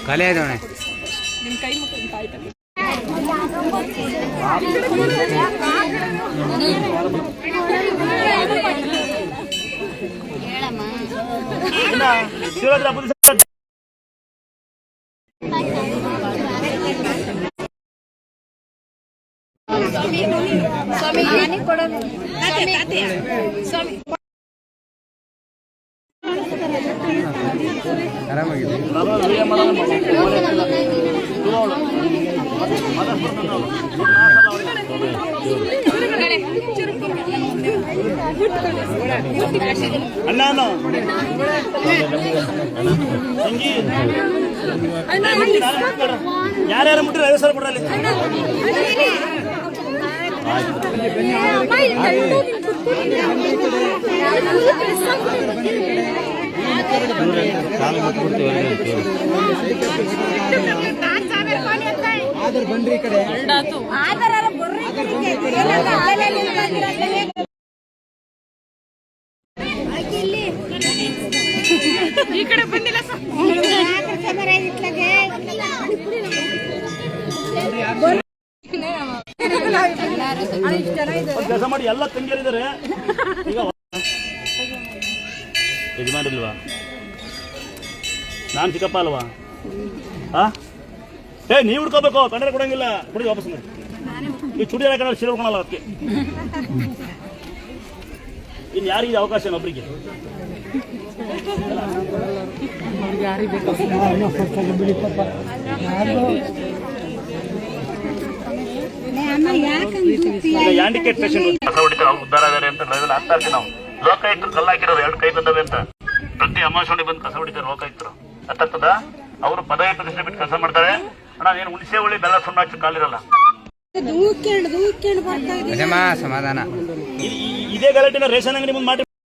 ಕಲೆ ಇದವಣೆ ನಿಮ್ಮ ಕೈ ಮುಖ ಆಯ್ತಲ್ಲ ಆರಾಮಾಗಿದೆ. ಅಣ್ಣ ಯಾರ್ಯಾರು ಮುಟ್ಟ್ರೆ 50 ಸಾವಿರ ಕೊಡ್ರಲ್ಲಿ ಬನ್ರಿ ಈ ಕಡೆ ಈ ಕಡೆ ಬಂದಿಲ್ಲ ಕೆಲಸ ಮಾಡಿ ಎಲ್ಲ ತಂಗಿಯರಿದ್ದಾರೆ. ಈಗ ಯಜಮಾನಿಲ್ವಾ? ನಾನು ಚಿಕ್ಕಪ್ಪ ಅಲ್ವಾ? ನೀವು ಹುಡ್ಕೋಬೇಕು, ಕಂಡ್ರೆ ಕೊಡಂಗಿಲ್ಲ. ಕೊಡಿ ವಾಪಸ್ ಮಾಡಿ. ನೀವು ಚುಡಿಯಾರ ಕಡೆ ಸೀರೆ ಉಡ್ಕೊಳಲ್ಲ ಅದಕ್ಕೆ. ಇನ್ನು ಯಾರಿಗೆ ಅವಕಾಶ ಒಬ್ಬರಿಗೆ ಹ್ಯಾಂಡಿಕೇಪ್ ಪೇಷಂಟ್ ಉದ್ದಾರ ಆಗಾರೆ ಅಂತ ಲೈವಲ್ಲಿ ಆಗ್ತಾ ಇರ್ತೀವಿ ನಾವು. ಲೋಕಾಯುಕ್ತರು ಕಲ್ಲ ಹಾಕಿರೋರು 2 ಕೈ ಬಂದವೆ ಅಂತ ಪ್ರತಿ ಅಮಾವಾಸ್ಯೆ ಬಂದು ಕಸ ಹೊಡಿತಾರೆ ಲೋಕಾಯುಕ್ತರು. ಅರ್ಥಾಗ್ತದ? ಅವರು ಪದವಿ ಪ್ರತಿಷ್ಠೆ ಬಿಟ್ಟು ಕೆಲಸ ಮಾಡ್ತಾರೆ. ಅಣ್ಣ ಏನು ಹುಣಸೆ ಹುಳಿ ಬೆಲ್ಲ ಸುಣ್ಣ ಹಚ್ಚಿ ಕಾಲಿರಲ್ಲ. ಸಮಾಧಾನ ಇದೇ ಗಲಾಟೆನ ರೇಷನ್ ಅಂಗಡಿ ಮುಂದೆ ಮಾಡಿ